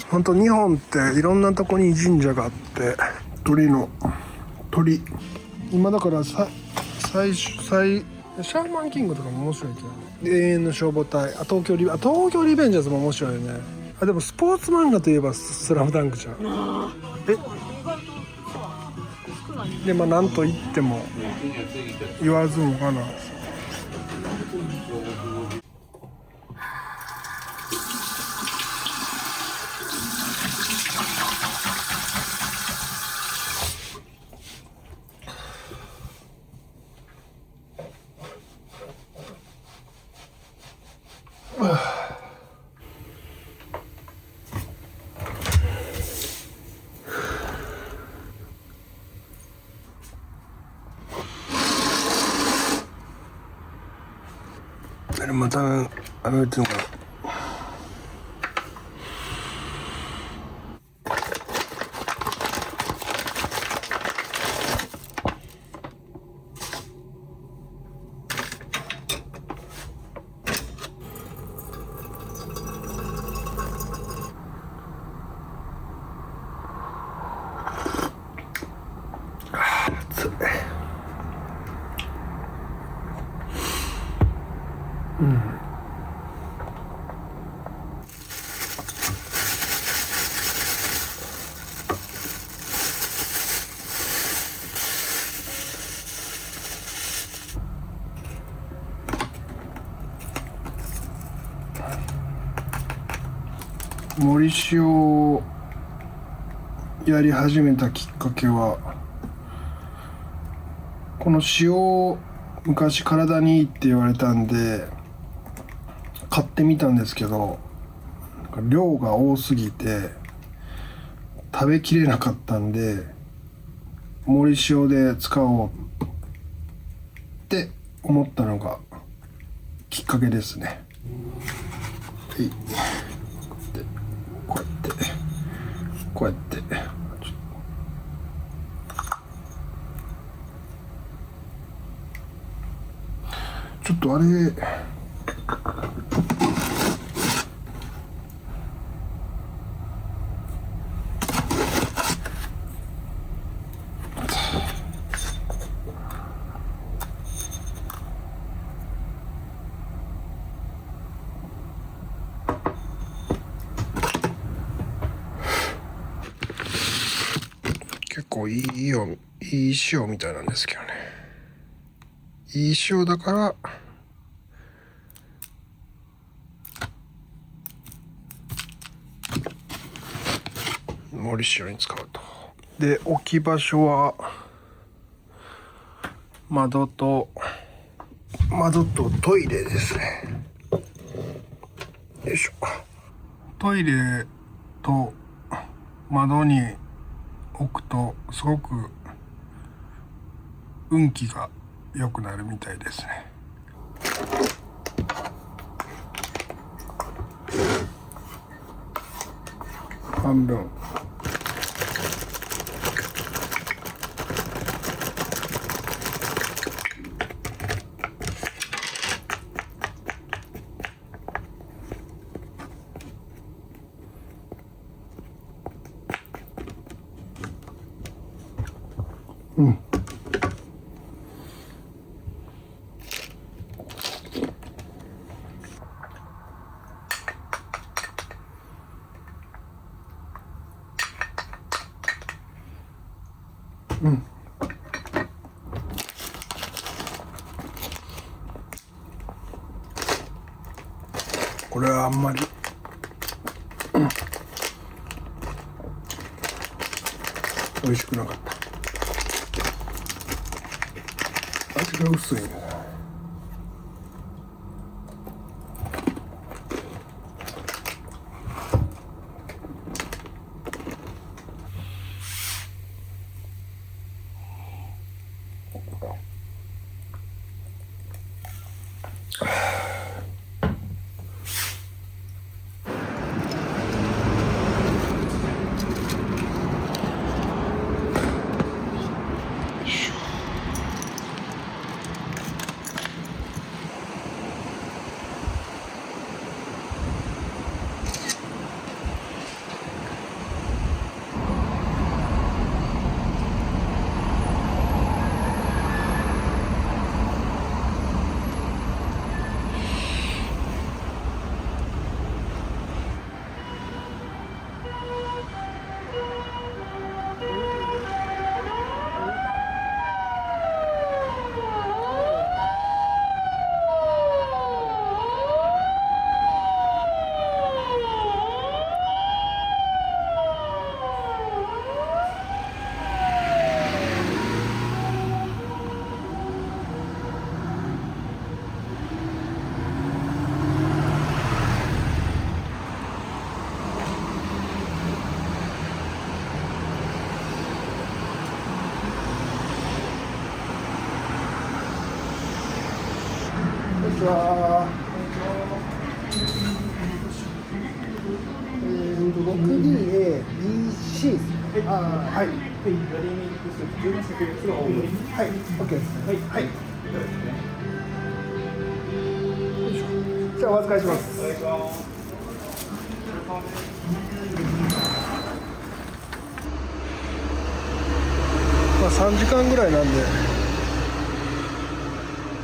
本当日本っていろんなとこに神社があって、鳥今だからシャーマンキングとかも面白いけど、永遠の消防隊、東京リベンジャーズも面白いよね。でもスポーツ漫画といえばスラムダンクじゃん。でなんと言っても言わずもがな。またっていうのかな。森塩をやり始めたきっかけは、この塩昔体にいいって言われたんで買ってみたんですけど、量が多すぎて食べきれなかったんで、森塩で使おうって思ったのがきっかけですね。こうやってちょっとあれ結構いい塩みたいなんですけどね。いい塩だから森塩に使うと。で、置き場所は窓とトイレですね。よいしょ。トイレと窓に置くとすごく運気が良くなるみたいですね。半分。これはあんまり、美味しくなかった。味が薄いね。ちは。6DA BC ですね。はい。はい。ボディミックス普通の食物が多い。はい。OK ですね。はい。よいしょ。じゃあお預かりします。お願いします。まあ3時間ぐらいなんで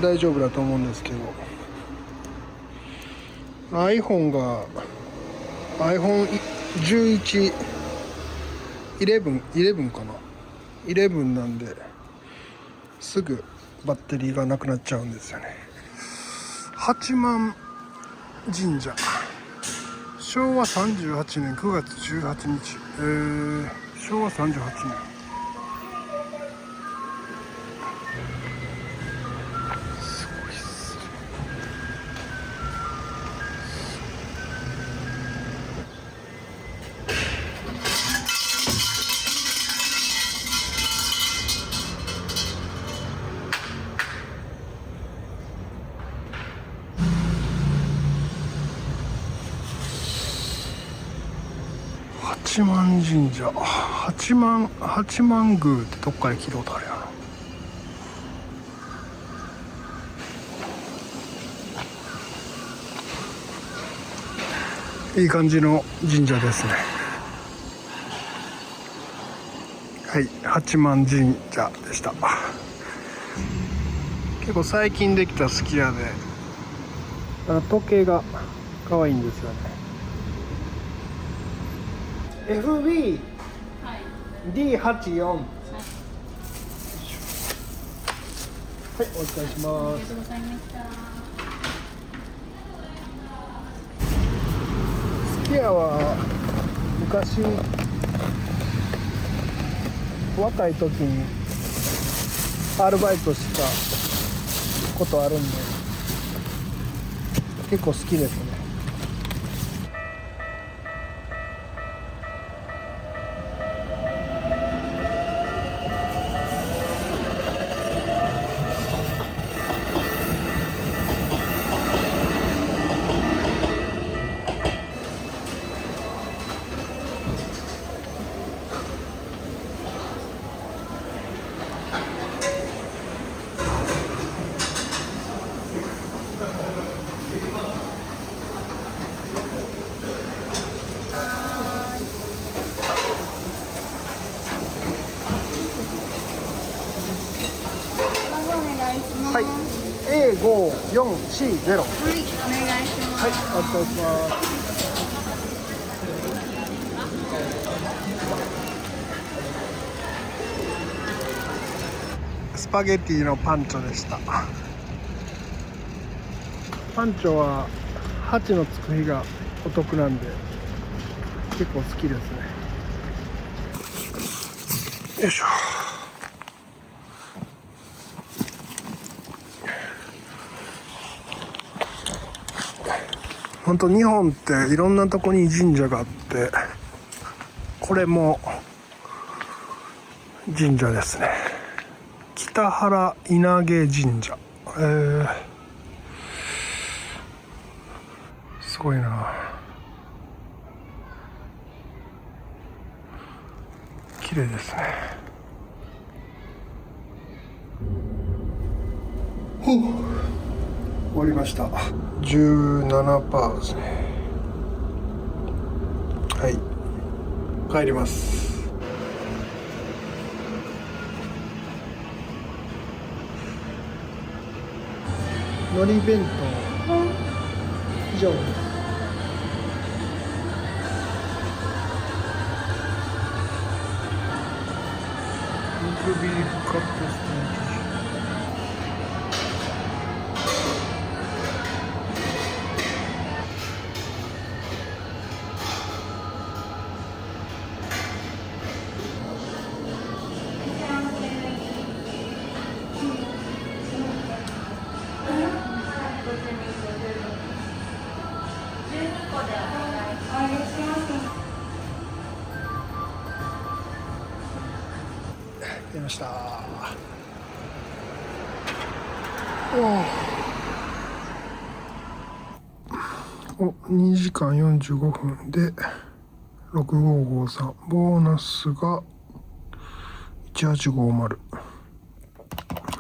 大丈夫だと思うんですけど、iPhone が iPhone11 11かな、11なんですぐバッテリーがなくなっちゃうんですよね。八幡神社、昭和38年9月18日、昭和38年。すごいっすね。八幡神社、八幡宮ってどっかで聞いたことあるやな。いい感じの神社ですね。はい、八幡神社でした。結構最近できたすき家で、時計が可愛いんですよね。FB D84、はい、お疲れします。すき家は昔若い時にアルバイトしたことあるんで結構好きですね。はい、A5440。はい、お願いします。はい、お願いします。スパゲティのパンチョでした。パンチョは8のつく日がお得なんで結構好きですね。よいしょ。本当日本っていろんなとこに神社があって、これも神社ですね。北原稲毛神社。すごいな。綺麗ですね。終わりました。17%ですね。はい、帰ります。海苔弁当以上です。肉ビーフカットステーキ。出ました。おー。お、2時間45分で6553。ボーナスが1850。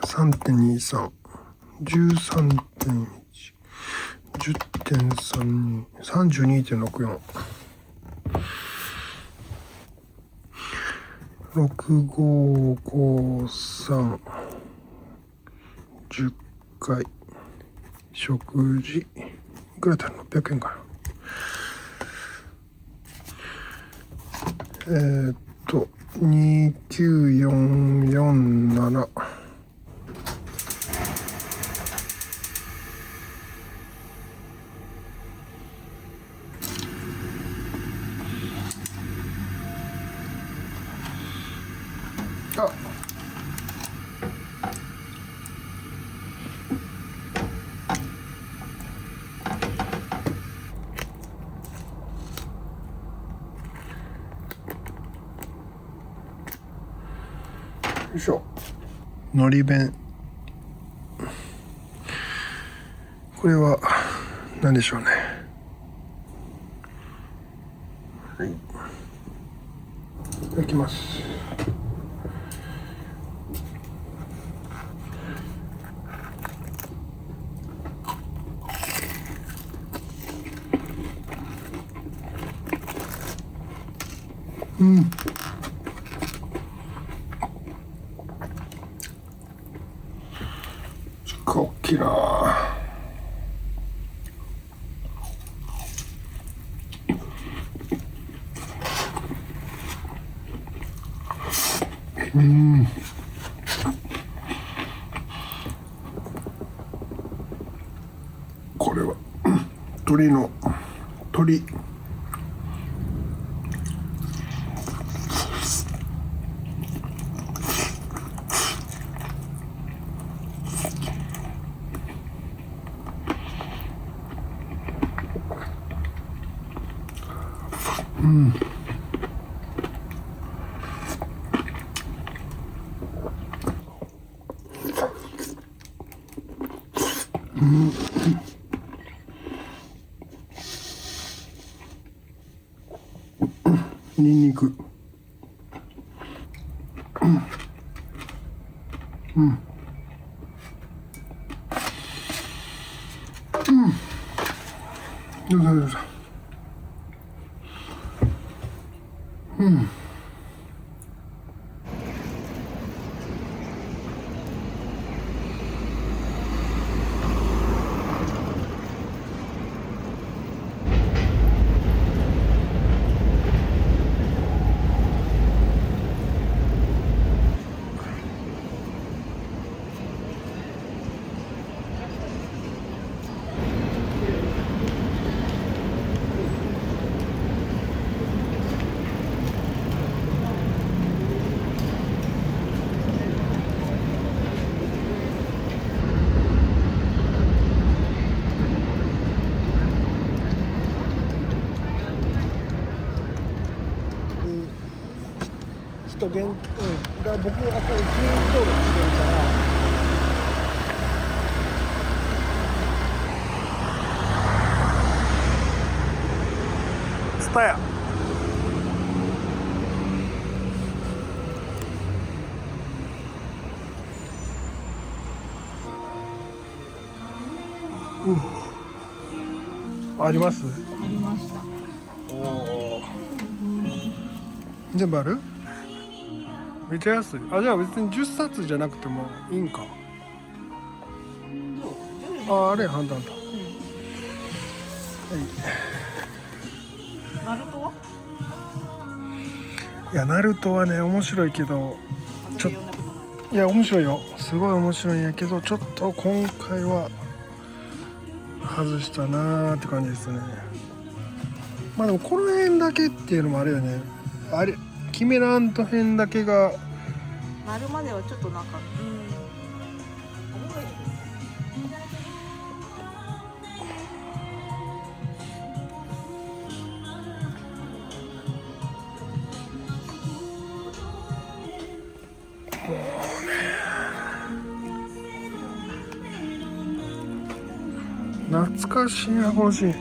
3.23。13.1。10.32。32.64。6553。10回。食事。いくらだったら600円かな。29447。あ、よいしょ。のり弁。これは何でしょうね。はい。いただきます。うん。大きいな。うん。これは鶏。うん。うん。ニンニク。うん。うん。どうぞどうぞ。うん。人限、うん、が僕あと1年登録してるからツタヤ。うん、あります。ありました。おお。全部ある？めっちゃ安い。あ、じゃあ別に10冊じゃなくてもいいんか。あ、あれ判断だ。はい。ナルトは？いや、ナルトはね面白いけど、ちょっといや面白いよ。すごい面白いんやけど、ちょっと今回は外したなーって感じですね。まあでもこの辺だけっていうのもあれよね。あれキメラント編だけがなるまではちょっとなんか、おもろいです。懐かしいなこのシーン。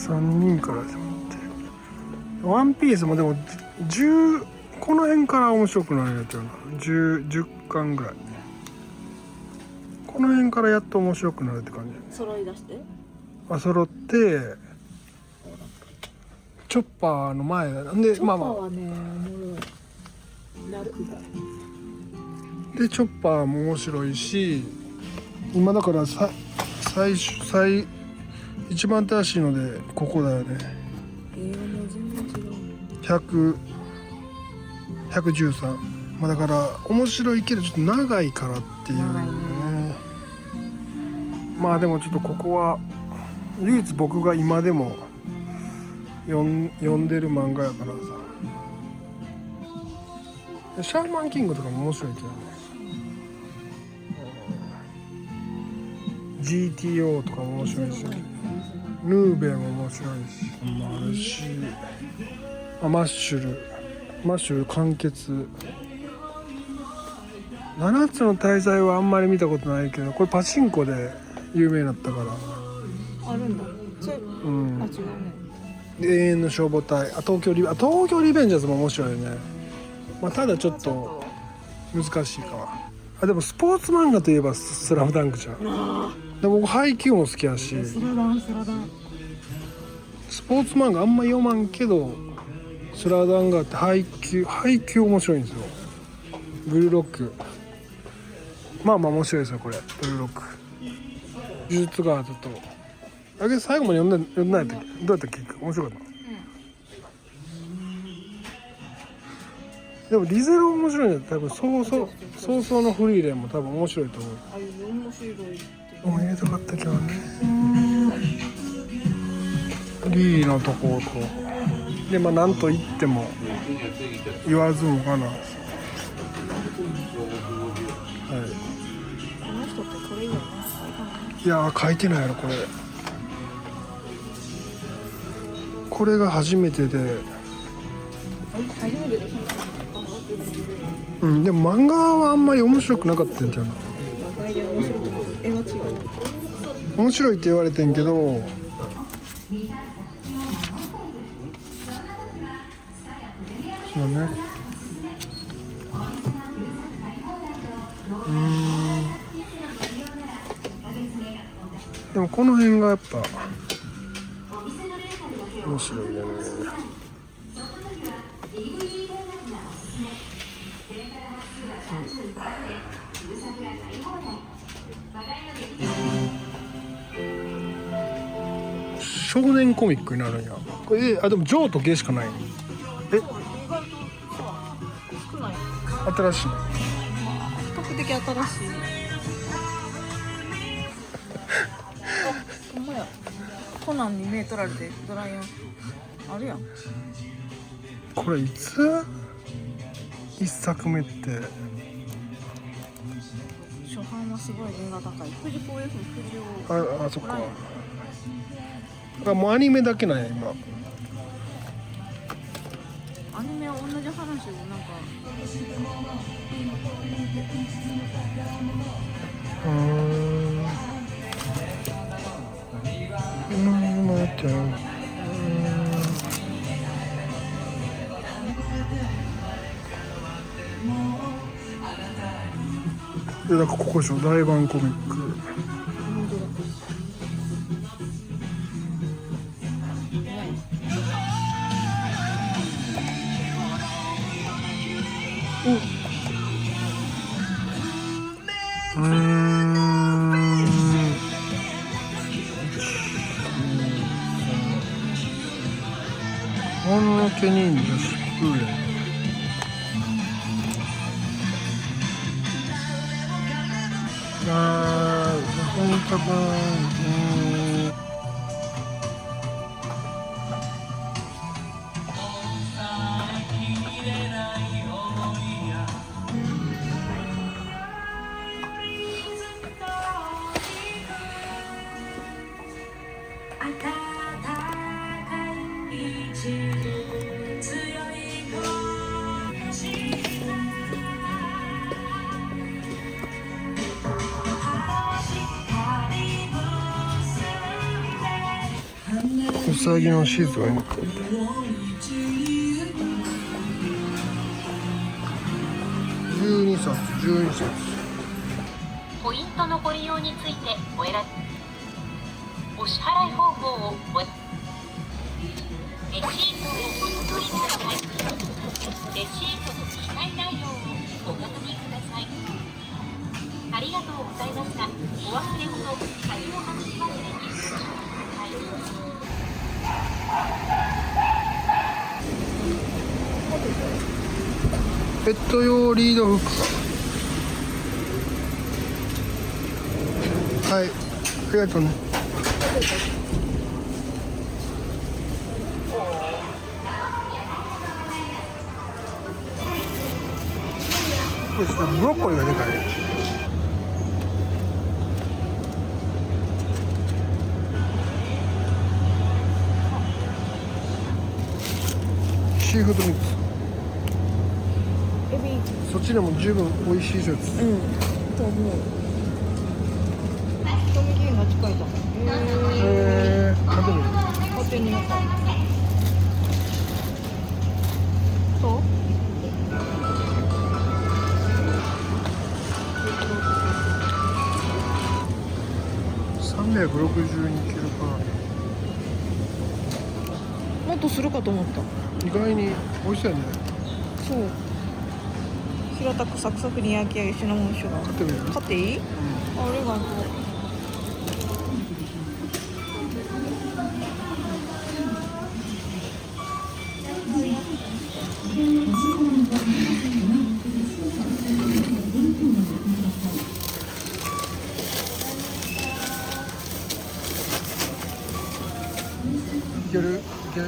3人から始まってワンピースもでも10この辺から面白くなるやつよな。10巻ぐらいこの辺からやっと面白くなるって感じ。揃い出して揃ってチョッパーの前なんでチョッパーはね、おもろい楽でチョッパーも面白いし、今だから一番新しいのでここだよね。もう全然違う。113、まあ、だから面白いけどちょっと長いからっていう長いね。まあでもちょっとここは唯一僕が今でも読んでる漫画やからさ。シャーマンキングとかも面白いけどね。GTO とかも面白いし、ヌーベも面白いし、もあるし、マッシュル完結。7つの大罪はあんまり見たことないけど、これパチンコで有名になったから。あるんだ。それ、うん。あ、違うね。永遠の消防隊、東京リベンジャーズも面白いよね。まあただちょっと難しいか。でもスポーツ漫画といえばスラムダンクじゃん。でも僕ハイキューも好きやし、スラダン。スポーツ漫画あんま読まんけどスラダンがあって、ハイキュー面白いんですよ。ブルーロックまあ面白いですよこれ。ブルーロック、呪術ガードとあれ最後まで読んないとどうやったっけ、面白かった。でもリゼロ面白いんだよ多分。早々のフリーレンも多分面白いと思う。あ、面白いって。もう入れたかったけどね。リーのとことで、まあなんと言っても言わずもがな。はい。この人ってこれいいよね。いやー書いてないやろこれ。これが初めてで。初めてでしょ。うん、でも漫画はあんまり面白くなかったんじゃない。絵は違う。面白いって言われてんけど、そうね。でもこの辺がやっぱ面白いよね。少年コミックになるんや。これでもジョーとゲしかない。意外と少ない。新しい。比較的新しい。あ、ほんまや。コナンに目取られてドライヤーあるやん。これいつ一作目って。初版はすごい値が高い。藤子 F 不二雄。あそっか。もうアニメだけなんや今。アニメは同じ話をなんか待って。でなんかここでしょ、大判コミック。もののけ忍者スプーレン。本当か。うさぎのシーツが今12冊12冊。ポイントのご利用についてお選び。お支払い方法をレシートをお取りください。レシートの記載内容をご確認ください。ありがとうございました。お忘れ物、鍵を外し忘れにご注意ください。ペット用リードフック。はい、ありがとうね。これブロッコリーがでかい。シーフードミックス。エビ、そっちでも十分美味しい説。と思う。賞味期限が近いと。買ってみる。買ってみようか。そう362キロカロもっとするかと思った。リー。意外に美味しそうやね。そう。平たくサクサクに焼き上げシナモンシュガー。買ってみる。買っていい？ありがとう。いける？いける？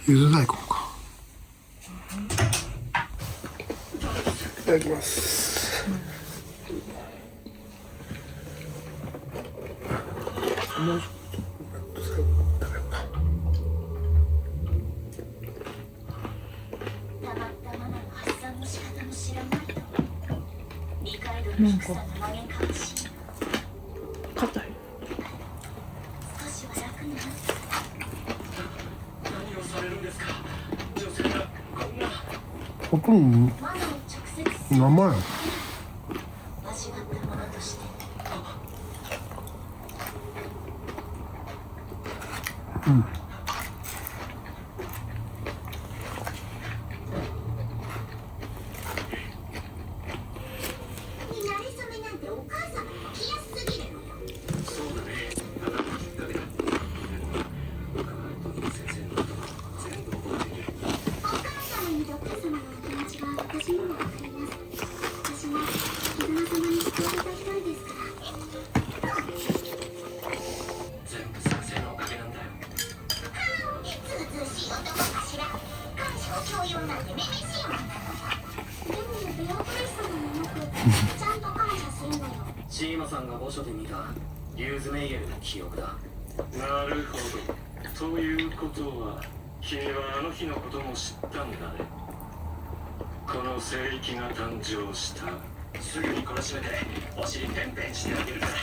ゆず大根か。いただきます。もうちょっと最後食べようか。たまったままの発散の仕方も知らないと二階堂の服さんの曲げかもしれない。硬い。少しは楽になった。何をされるんですか、女性がこんな。ほとんどマナを直接生や。間違ったものとして。になりそめなんてお母様に来やすすぎるのよ。そうだね。お母様にとお母様のお気持ちは私にもわかります。私も絆様に救われた一人ですから。全部先生のおかげなんだよ。ずうずうしい男かしら。感謝を強要なんてめめしいもんなのよ。でもベアトリス様もよくちゃんと感謝するのよ。シーマさんが墓所で見たユーズメイエルの記憶だ。なるほど。ということは君はあの日のことも知ったんだね。この聖域が誕生した。すぐに懲らしめてお尻ペンペンしてあげるから。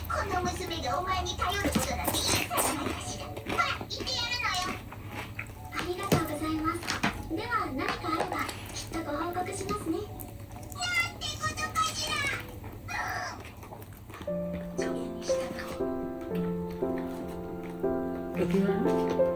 この娘がお前に頼ることなんて言いさらないかしら。ほら言ってやるのよ。ありがとうございます。では何かあればきっとご報告しますね。なんてことかしら。助言に従おう。できない。